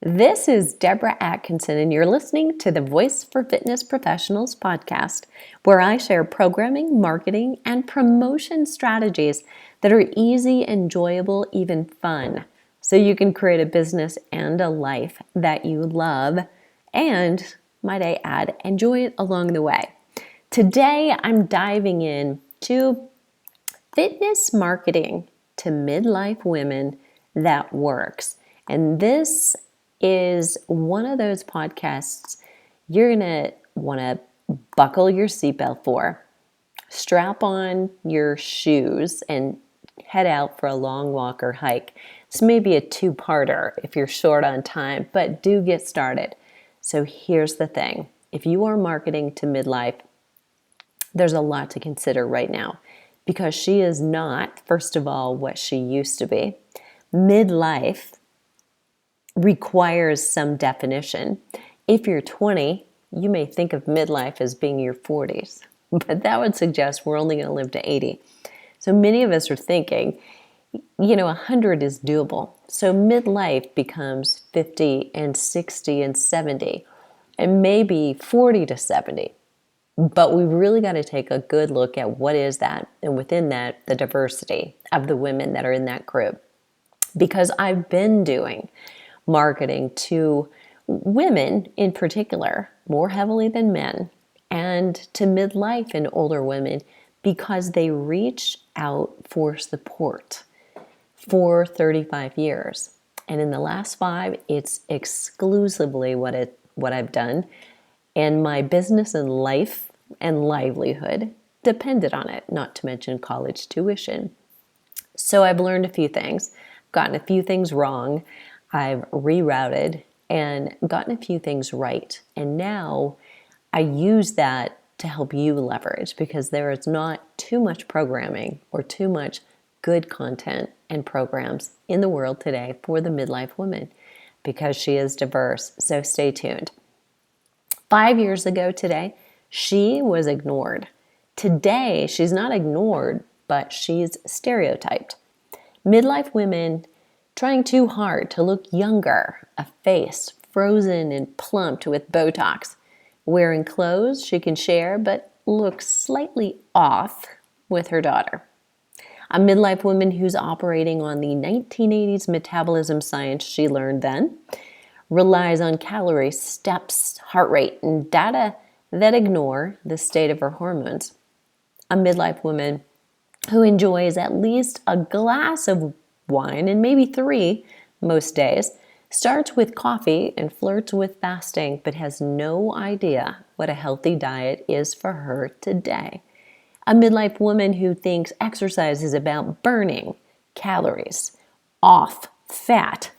This is Deborah Atkinson, and you're listening to the Voice for Fitness Professionals podcast, where I share programming, marketing, and promotion strategies that are easy, enjoyable, even fun, so you can create a business and a life that you love and, might I add, enjoy it along the way. Today, I'm diving into fitness marketing to midlife women that works. And this is one of those podcasts you're going to want to buckle your seatbelt for, strap on your shoes, and head out for a long walk or hike. This may be a two-parter if you're short on time, but do get started. So here's the thing. If you are marketing to midlife, there's a lot to consider right now because she is not, first of all, what she used to be. Midlife requires some definition. If you're 20, you may think of midlife as being your 40s, but that would suggest we're only going to live to 80. So many of us are thinking, 100 is doable. So midlife becomes 50 and 60 and 70, and maybe 40 to 70. But we really got to take a good look at what is that, and within that, the diversity of the women that are in that group. Because I've been doing marketing to women in particular, more heavily than men, and to midlife and older women because they reach out for support for 35 years. And in the last 5, it's exclusively what I've done. And my business and life and livelihood depended on it, not to mention college tuition. So I've learned a few things, gotten a few things wrong, I've rerouted and gotten a few things right. And now I use that to help you leverage because there is not too much programming or too much good content and programs in the world today for the midlife woman because she is diverse. So stay tuned. 5 years ago today, she was ignored. Today, she's not ignored, but she's stereotyped. Midlife women trying too hard to look younger, a face frozen and plumped with Botox, wearing clothes she can share but looks slightly off with her daughter. A midlife woman who's operating on the 1980s metabolism science she learned then, relies on calories, steps, heart rate, and data that ignore the state of her hormones. A midlife woman who enjoys at least a glass of wine and maybe 3 most days, starts with coffee and flirts with fasting, but has no idea what a healthy diet is for her today. A midlife woman who thinks exercise is about burning calories off fat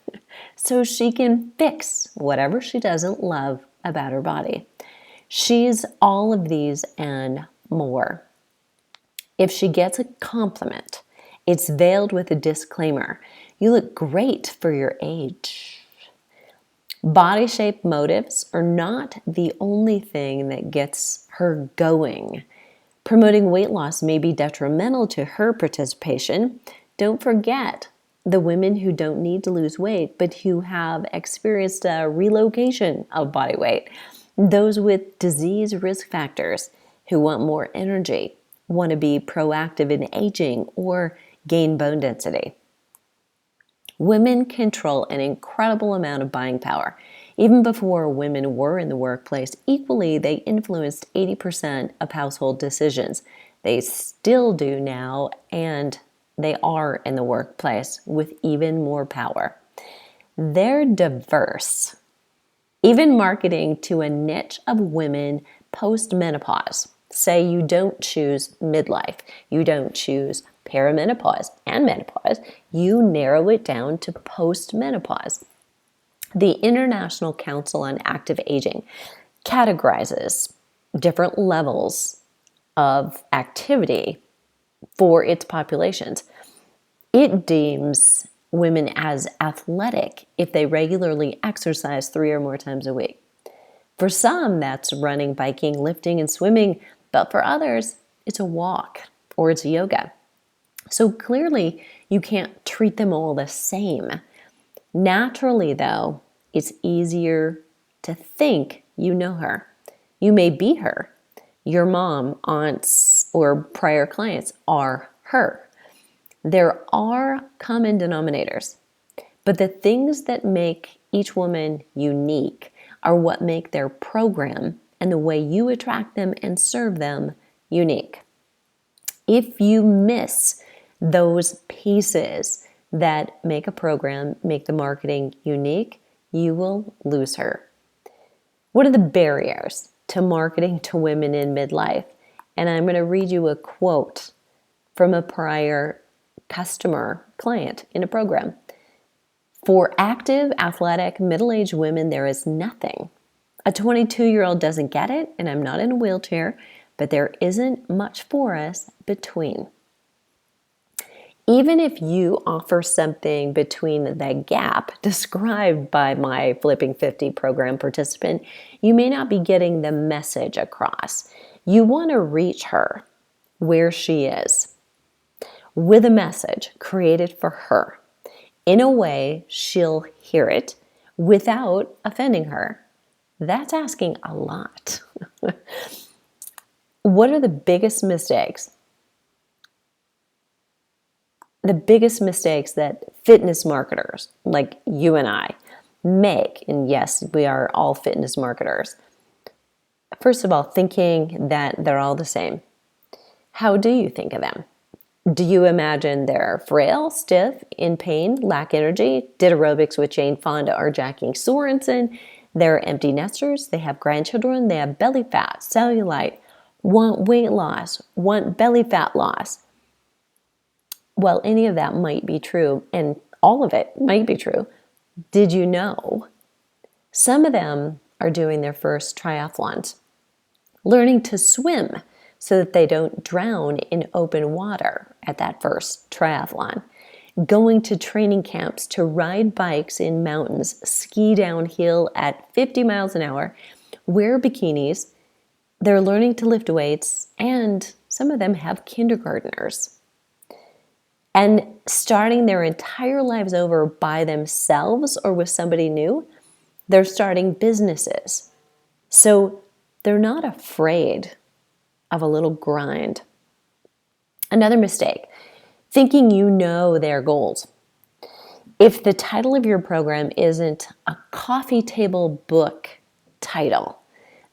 so she can fix whatever she doesn't love about her body. She's all of these and more. If she gets a compliment, it's veiled with a disclaimer. You look great for your age. Body shape motives are not the only thing that gets her going. Promoting weight loss may be detrimental to her participation. Don't forget the women who don't need to lose weight, but who have experienced a relocation of body weight. Those with disease risk factors who want more energy, want to be proactive in aging, or gain bone density. Women control an incredible amount of buying power. Even before women were in the workplace, equally they influenced 80% of household decisions. They still do now, and they are in the workplace with even more power. They're diverse. Even marketing to a niche of women post-menopause. Say you don't choose midlife, you don't choose perimenopause and menopause, you narrow it down to post-menopause. The International Council on Active Aging categorizes different levels of activity for its populations. It deems women as athletic if they regularly exercise 3 or more times a week. For some, that's running, biking, lifting, and swimming, but for others, it's a walk or it's yoga. So clearly, you can't treat them all the same. Naturally, though, it's easier to think you know her. You may be her. Your mom, aunts, or prior clients are her. There are common denominators, but the things that make each woman unique are what make their program and the way you attract them and serve them unique. If you miss those pieces that make a program, make the marketing unique, you will lose her. What are the barriers to marketing to women in midlife? And I'm going to read you a quote from a prior customer client in a program. For active, athletic, middle-aged women, there is nothing. A 22-year-old doesn't get it, and I'm not in a wheelchair, but there isn't much for us between. Even if you offer something between the gap described by my Flipping 50 program participant, you may not be getting the message across. You want to reach her where she is with a message created for her in a way she'll hear it without offending her. That's asking a lot. What are the biggest mistakes? The biggest mistakes that fitness marketers like you and I make, and yes, we are all fitness marketers. First of all, thinking that they're all the same. How do you think of them? Do you imagine they're frail, stiff, in pain, lack energy, did aerobics with Jane Fonda or Jackie Sorensen? They're empty nesters, they have grandchildren, they have belly fat, cellulite, want weight loss, want belly fat loss. Well, any of that might be true, and all of it might be true. Did you know some of them are doing their first triathlons, learning to swim so that they don't drown in open water at that first triathlon, going to training camps to ride bikes in mountains, ski downhill at 50 miles an hour, wear bikinis, they're learning to lift weights, and some of them have kindergartners. And starting their entire lives over by themselves or with somebody new, they're starting businesses. So they're not afraid of a little grind. Another mistake, thinking you know their goals. If the title of your program isn't a coffee table book title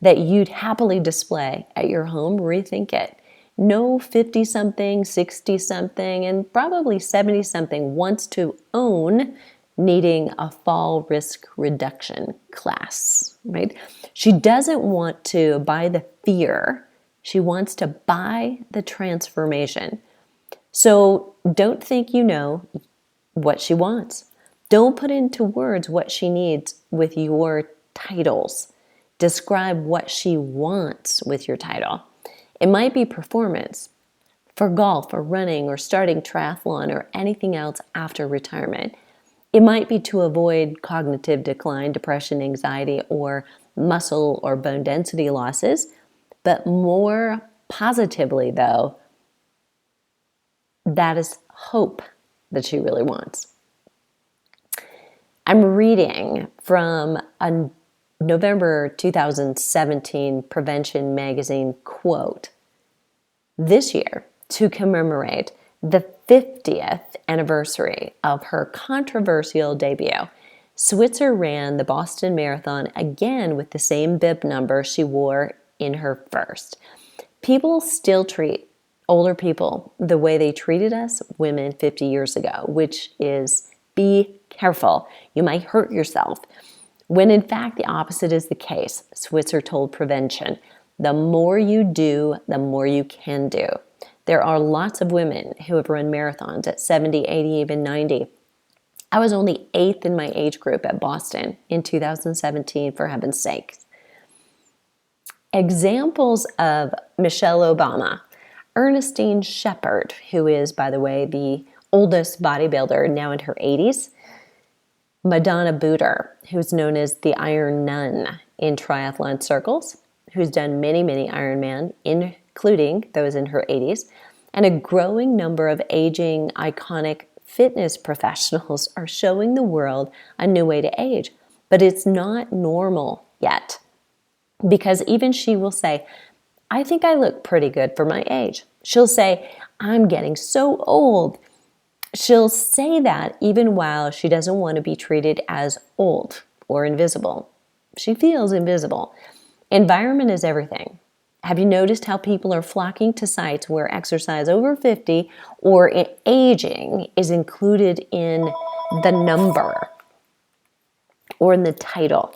that you'd happily display at your home, rethink it. No 50-something, 60-something, and probably 70-something wants to own needing a fall risk reduction class, right? She doesn't want to buy the fear. She wants to buy the transformation. So don't think you know what she wants. Don't put into words what she needs with your titles. Describe what she wants with your title. It might be performance for golf or running or starting triathlon or anything else after retirement. It might be to avoid cognitive decline, depression, anxiety, or muscle or bone density losses. But more positively, though, that is hope that she really wants. I'm reading from a November 2017 Prevention Magazine quote. This year, to commemorate the 50th anniversary of her controversial debut, Switzer ran the Boston Marathon again with the same bib number she wore in her first. People still treat older people the way they treated us women 50 years ago, which is be careful. You might hurt yourself. When in fact the opposite is the case, Switzer told Prevention, the more you do, the more you can do. There are lots of women who have run marathons at 70, 80, even 90. I was only 8th in my age group at Boston in 2017, for heaven's sake. Examples of Michelle Obama, Ernestine Shepherd, who is, by the way, the oldest bodybuilder now in her 80s, Madonna Booter, who's known as the Iron Nun in triathlon circles, who's done many, many Ironman, including those in her 80s, and a growing number of aging, iconic fitness professionals are showing the world a new way to age. but it's not normal yet, because even she will say, I think I look pretty good for my age. She'll say, I'm getting so old. She'll say that even while she doesn't want to be treated as old or invisible. She feels invisible. Environment is everything. Have you noticed how people are flocking to sites where exercise over 50 or aging is included in the number or in the title?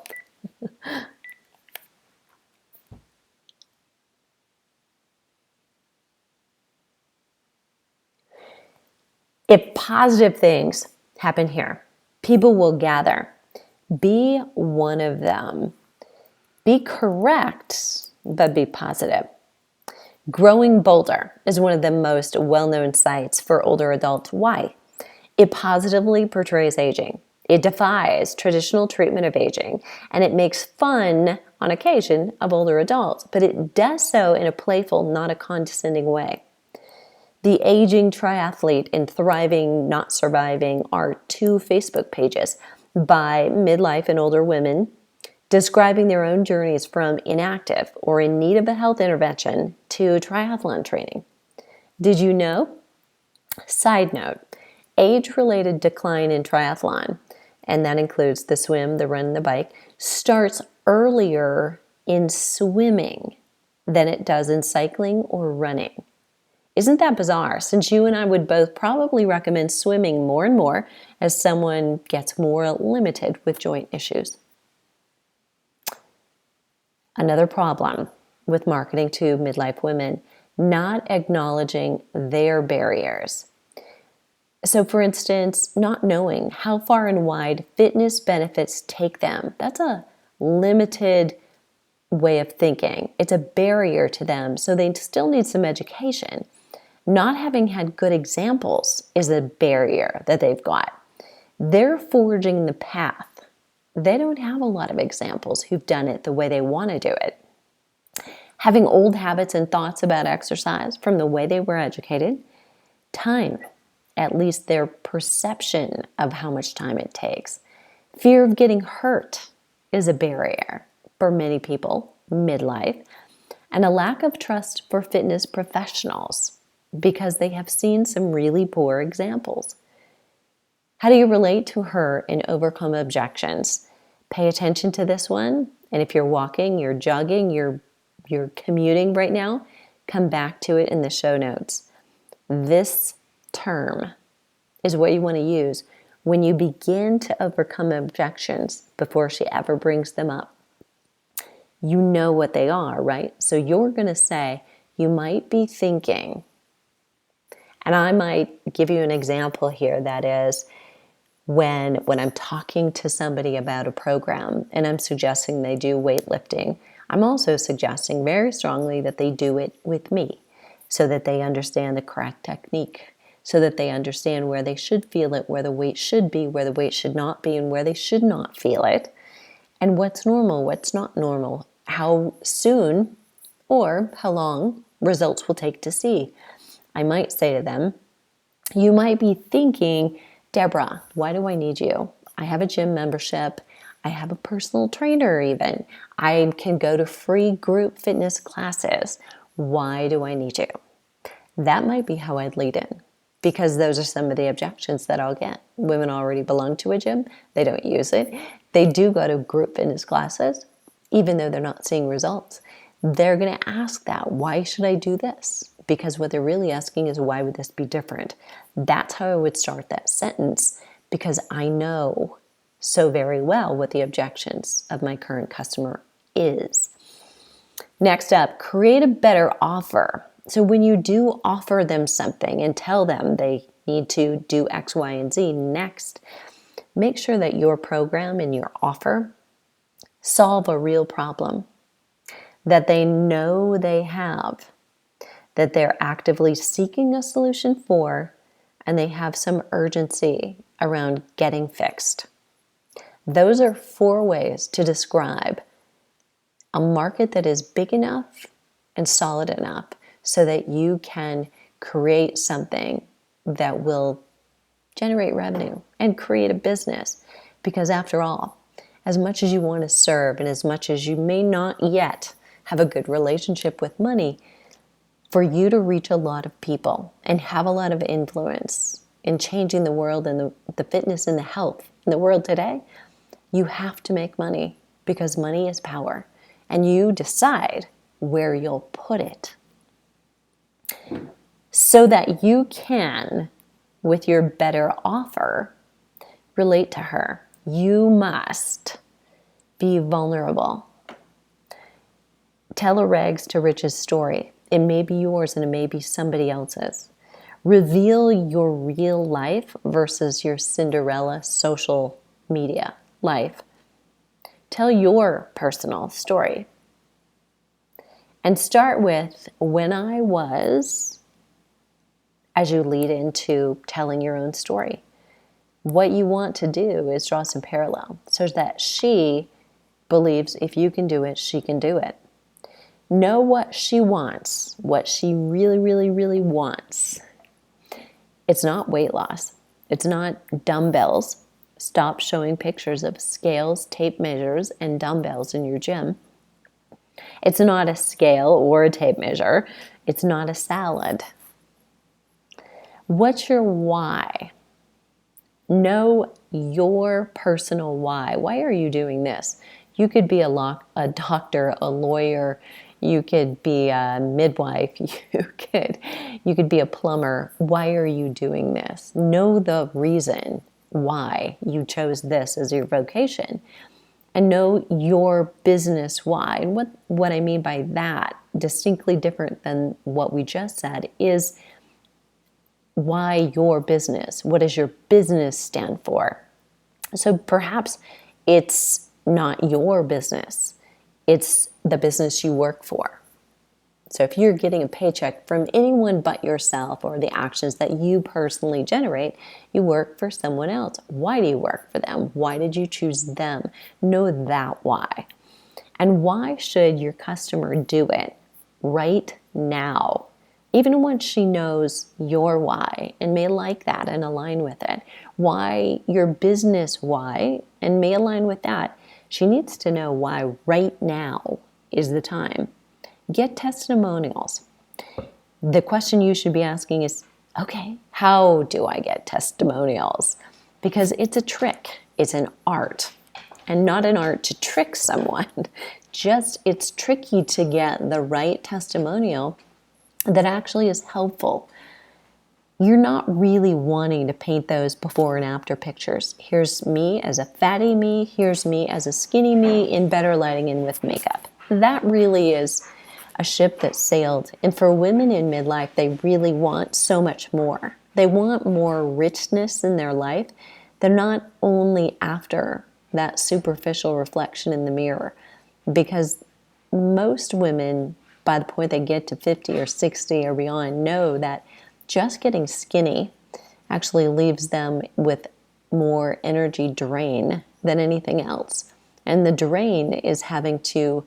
If positive things happen here, people will gather. Be one of them. Be correct, but be positive. Growing Bolder is one of the most well-known sites for older adults. Why? It positively portrays aging. It defies traditional treatment of aging, and it makes fun, on occasion, of older adults, but it does so in a playful, not a condescending way. The Aging Triathlete and Thriving Not Surviving are two Facebook pages by midlife and older women describing their own journeys from inactive or in need of a health intervention to triathlon training. Did you know? Side note, age-related decline in triathlon, and that includes the swim, the run, and the bike, starts earlier in swimming than it does in cycling or running. Isn't that bizarre? Since you and I would both probably recommend swimming more and more as someone gets more limited with joint issues. Another problem with marketing to midlife women, not acknowledging their barriers. So for instance, not knowing how far and wide fitness benefits take them. That's a limited way of thinking. It's a barrier to them, so they still need some education. Not having had good examples is a barrier that they've got. They're forging the path. They don't have a lot of examples who've done it the way they want to do it. Having old habits and thoughts about exercise from the way they were educated. Time, at least their perception of how much time it takes. Fear of getting hurt is a barrier for many people, midlife. And a lack of trust for fitness professionals because they have seen some really poor examples. How do you relate to her and overcome objections? Pay attention to this one. And if you're walking, you're jogging, you're commuting right now, come back to it in the show notes. This term is what you want to use when you begin to overcome objections before she ever brings them up. You know what they are, right? So you're going to say, you might be thinking, and I might give you an example here, that is, when I'm talking to somebody about a program and I'm suggesting they do weightlifting, I'm also suggesting very strongly that they do it with me so that they understand the correct technique, so that they understand where they should feel it, where the weight should be, where the weight should not be, and where they should not feel it, and what's normal, what's not normal, how soon or how long results will take to see. I might say to them, you might be thinking, Deborah, why do I need you? I have a gym membership. I have a personal trainer even. I can go to free group fitness classes. Why do I need you? That might be how I'd lead in, because those are some of the objections that I'll get. Women already belong to a gym. They don't use it. They do go to group fitness classes, even though they're not seeing results. They're going to ask that, why should I do this? Because what they're really asking is, why would this be different? That's how I would start that sentence, because I know so very well what the objections of my current customer is. Next up, create a better offer. So when you do offer them something and tell them they need to do X, Y, and Z next, make sure that your program and your offer solve a real problem that they know they have, that they're actively seeking a solution for, and they have some urgency around getting fixed. Those are 4 ways to describe a market that is big enough and solid enough so that you can create something that will generate revenue and create a business. Because after all, as much as you want to serve and as much as you may not yet have a good relationship with money, for you to reach a lot of people and have a lot of influence in changing the world and the fitness and the health in the world today, you have to make money, because money is power and you decide where you'll put it so that you can, with your better offer, relate to her. You must be vulnerable. Tell a rags to riches story. It may be yours and it may be somebody else's. Reveal your real life versus your Cinderella social media life. Tell your personal story. And start with when I was, as you lead into telling your own story. What you want to do is draw some parallel so that she believes if you can do it, she can do it. Know what she wants, what she really, really, really wants. It's not weight loss. It's not dumbbells. Stop showing pictures of scales, tape measures, and dumbbells in your gym. It's not a scale or a tape measure. It's not a salad. What's your why? Know your personal why. Why are you doing this? You could be a doctor, a lawyer. You could be a midwife. You could be a plumber. Why are you doing this? Know the reason why you chose this as your vocation. And know your business why. And what I mean by that, distinctly different than what we just said, is why your business. What does your business stand for? So perhaps it's not your business. It's the business you work for. So if you're getting a paycheck from anyone but yourself or the actions that you personally generate, you work for someone else. Why do you work for them? Why did you choose them? Know that why. And why should your customer do it right now? Even once she knows your why and may like that and align with it. Why your business why and may align with that. She needs to know why right now is the time. Get testimonials. The question you should be asking is, okay, how do I get testimonials? Because it's a trick. It's an art. And not an art to trick someone. Just it's tricky to get the right testimonial that actually is helpful. You're not really wanting to paint those before and after pictures. Here's me as a fatty me. Here's me as a skinny me in better lighting and with makeup. That really is a ship that sailed. And for women in midlife, they really want so much more. They want more richness in their life. They're not only after that superficial reflection in the mirror, because most women, by the point they get to 50 or 60 or beyond, know that just getting skinny actually leaves them with more energy drain than anything else. And the drain is having to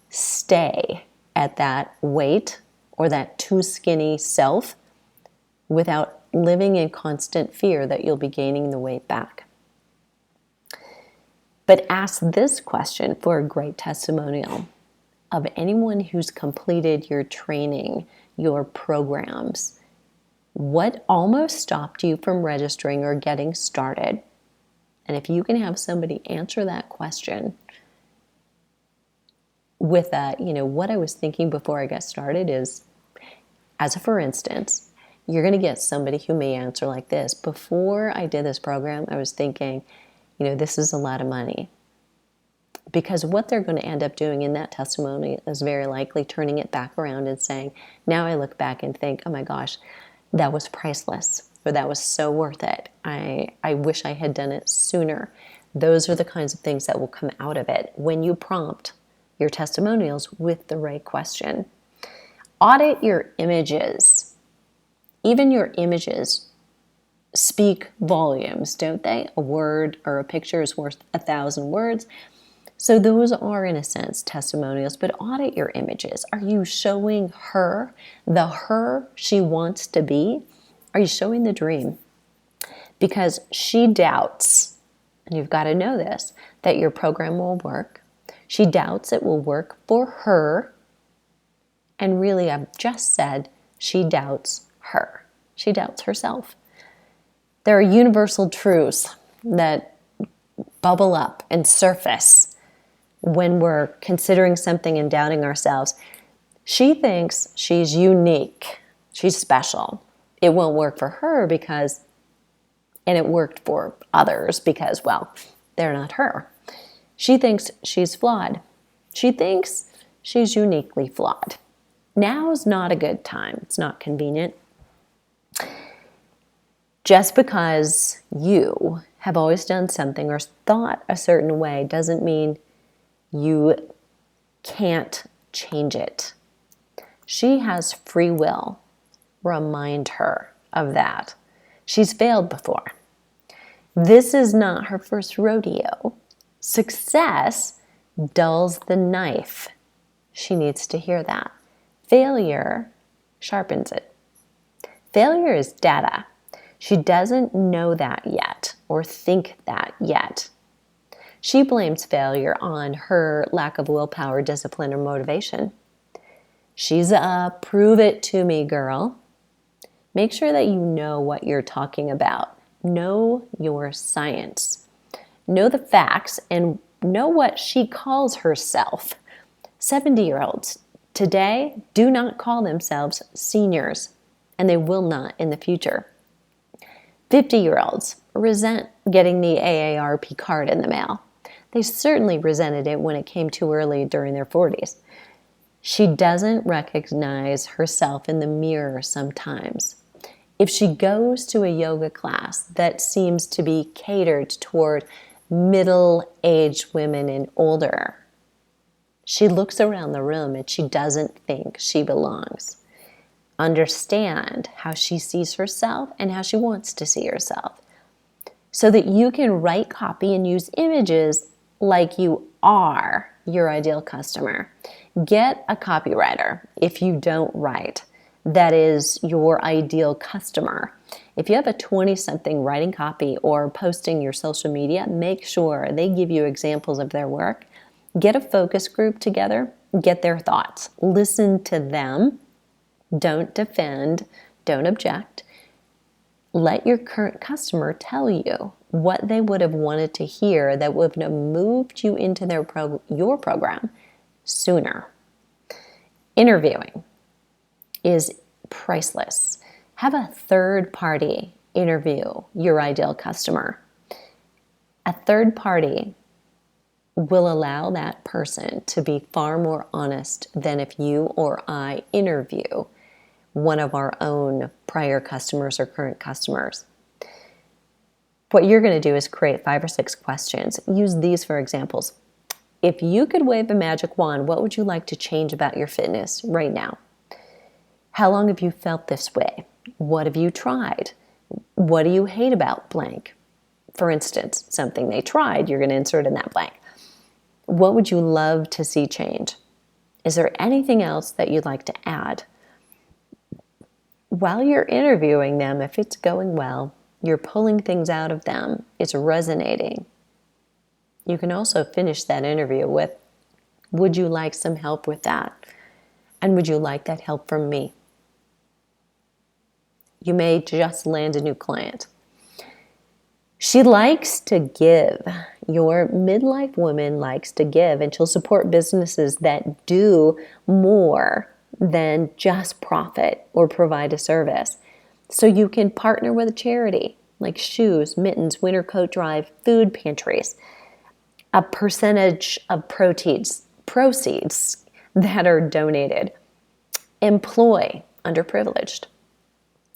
stay at that weight or that too skinny self without living in constant fear that you'll be gaining the weight back. But ask this question for a great testimonial of anyone who's completed your training, your programs. What almost stopped you from registering or getting started? And if you can have somebody answer that question with a, what I was thinking before I got started is, as a for instance, you're going to get somebody who may answer like this. Before I did this program, I was thinking, this is a lot of money. Because what they're going to end up doing in that testimony is very likely turning it back around and saying, now I look back and think, oh my gosh, that was priceless, or that was so worth it. I wish I had done it sooner. Those are the kinds of things that will come out of it when you prompt your testimonials with the right question. Audit your images. Even your images speak volumes, don't they? A word or a picture is worth 1,000 words. So those are, in a sense, testimonials, but audit your images. Are you showing her the her she wants to be? Are you showing the dream? Because she doubts and you've got to know this, that your program will work. She doubts it will work for her. And really, I've just said she doubts her. She doubts herself. There are universal truths that bubble up and surface when we're considering something and doubting ourselves. She thinks she's unique. She's special. It won't work for her because, and it worked for others because, well, they're not her. She thinks she's flawed. She thinks she's uniquely flawed. Now's not a good time. It's not convenient. Just because you have always done something or thought a certain way doesn't mean you can't change it. She has free will. Remind her of that. She's failed before. This is not her first rodeo. Success dulls the knife. She needs to hear that. Failure sharpens it. Failure is data. She doesn't know that yet or think that yet. She blames failure on her lack of willpower, discipline, or motivation. She's a prove it to me girl. Make sure that you know what you're talking about. Know your science. Know the facts and know what she calls herself. 70-year-olds today do not call themselves seniors, and they will not in the future. 50-year-olds resent getting the AARP card in the mail. They certainly resented it when it came too early during their 40s. She doesn't recognize herself in the mirror sometimes. If she goes to a yoga class that seems to be catered toward middle-aged women and older, she looks around the room and she doesn't think she belongs. Understand how she sees herself and how she wants to see herself so that you can write copy and use images like you are your ideal customer. Get a copywriter if you don't write. That is your ideal customer. If you have a 20-something writing copy or posting your social media, make sure they give you examples of their work. Get a focus group together, get their thoughts. Listen to them. Don't defend, don't object. Let your current customer tell you what they would have wanted to hear that would have moved you into your program sooner. Interviewing is priceless. Have a third party interview your ideal customer. A third party will allow that person to be far more honest than if you or I interview one of our own prior customers or current customers. What you're going to do is create 5 or 6 questions. Use these for examples. If you could wave a magic wand, what would you like to change about your fitness right now? How long have you felt this way? What have you tried? What do you hate about blank? For instance, something they tried, you're going to insert in that blank. What would you love to see change? Is there anything else that you'd like to add? While you're interviewing them, if it's going well, you're pulling things out of them, it's resonating. You can also finish that interview with, would you like some help with that? And would you like that help from me? You may just land a new client. She likes to give. Your midlife woman likes to give, and she'll support businesses that do more than just profit or provide a service. So you can partner with a charity like shoes, mittens, winter coat drive, food pantries. A percentage of proceeds that are donated. Employ underprivileged.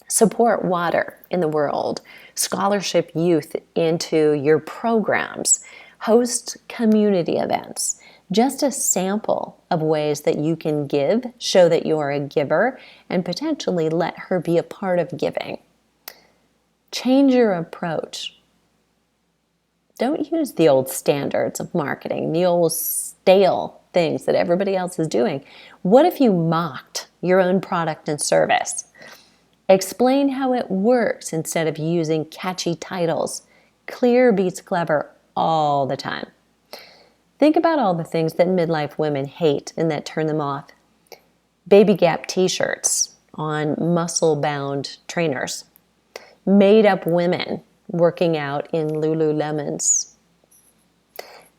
Support water in the world. Scholarship youth into your programs. Host community events. Just a sample of ways that you can give, show that you are a giver, and potentially let her be a part of giving. Change your approach. Don't use the old standards of marketing, the old stale things that everybody else is doing. What if you mocked your own product and service? Explain how it works instead of using catchy titles. Clear beats clever all the time. Think about all the things that midlife women hate and that turn them off. Baby Gap t-shirts on muscle-bound trainers. Made-up women working out in Lululemons.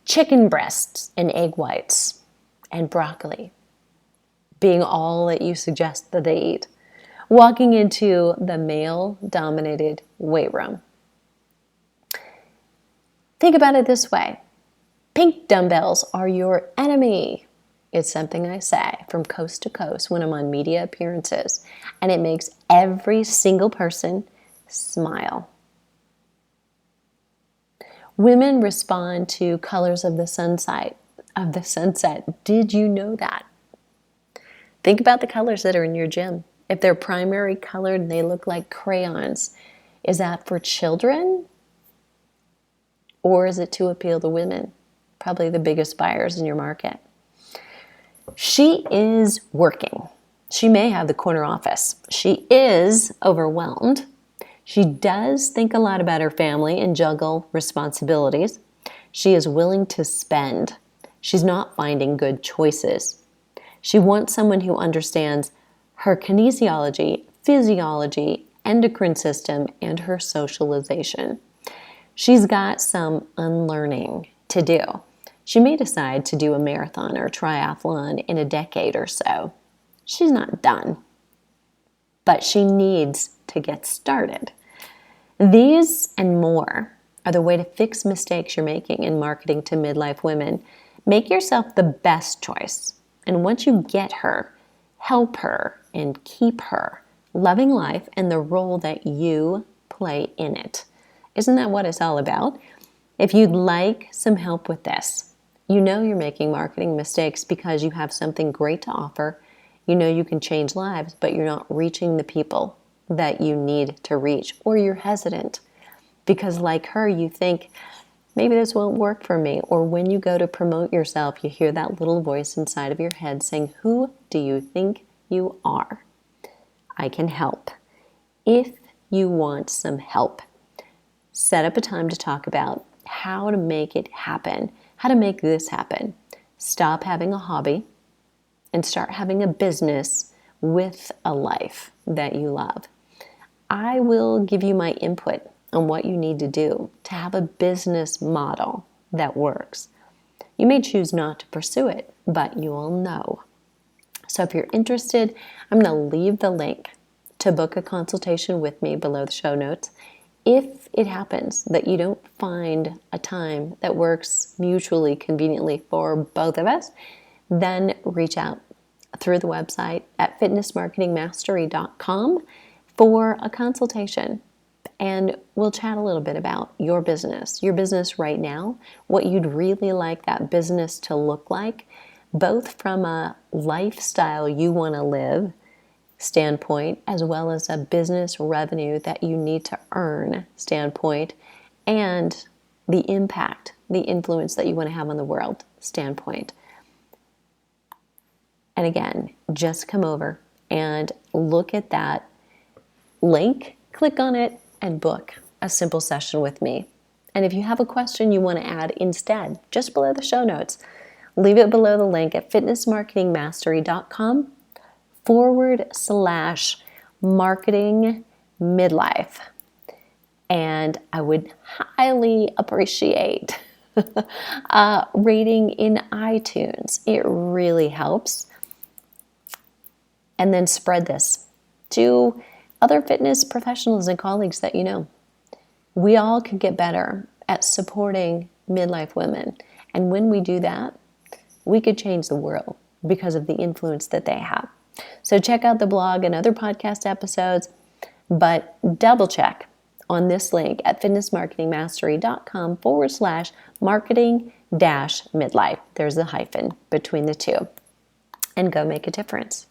Chicken breasts and egg whites and broccoli being all that you suggest that they eat. Walking into the male-dominated weight room. Think about it this way. Pink dumbbells are your enemy. It's something I say from coast to coast when I'm on media appearances, and it makes every single person smile. Women respond to colors of the sunset. Did you know that? Think about the colors that are in your gym. If they're primary colored and they look like crayons, is that for children? Or is it to appeal to women? Probably the biggest buyers in your market. She is working. She may have the corner office. She is overwhelmed. She does think a lot about her family and juggle responsibilities. She is willing to spend. She's not finding good choices. She wants someone who understands her kinesiology, physiology, endocrine system, and her socialization. She's got some unlearning to do. She may decide to do a marathon or triathlon in a decade or so. She's not done, but she needs to get started. These and more are the way to fix mistakes you're making in marketing to midlife women. Make yourself the best choice. And once you get her, help her and keep her loving life and the role that you play in it. Isn't that what it's all about? If you'd like some help with this, you know you're making marketing mistakes because you have something great to offer. You know you can change lives, but you're not reaching the people that you need to reach, or you're hesitant because like her, you think, maybe this won't work for me. Or when you go to promote yourself, you hear that little voice inside of your head saying, who do you think you are? I can help. If you want some help, set up a time to talk about how to make it happen, how to make this happen. Stop having a hobby and start having a business with a life that you love. I will give you my input on what you need to do to have a business model that works. You may choose not to pursue it, but you will know. So if you're interested, I'm going to leave the link to book a consultation with me below the show notes. If it happens that you don't find a time that works mutually conveniently for both of us, then reach out through the website at fitnessmarketingmastery.com for a consultation. And we'll chat a little bit about your business right now, what you'd really like that business to look like, both from a lifestyle you want to live standpoint, as well as a business revenue that you need to earn standpoint, and the impact, the influence that you want to have on the world standpoint. And again, just come over and look at that link, click on it, and book a simple session with me. And if you have a question you want to add instead, just below the show notes, leave it below the link at fitnessmarketingmastery.com/marketing midlife. And I would highly appreciate a rating in iTunes. It really helps. And then spread this to other fitness professionals and colleagues that you know. We all could get better at supporting midlife women. And when we do that, we could change the world because of the influence that they have. So check out the blog and other podcast episodes, but double check on this link at fitnessmarketingmastery.com/marketing-midlife. There's a hyphen between the two. And go make a difference.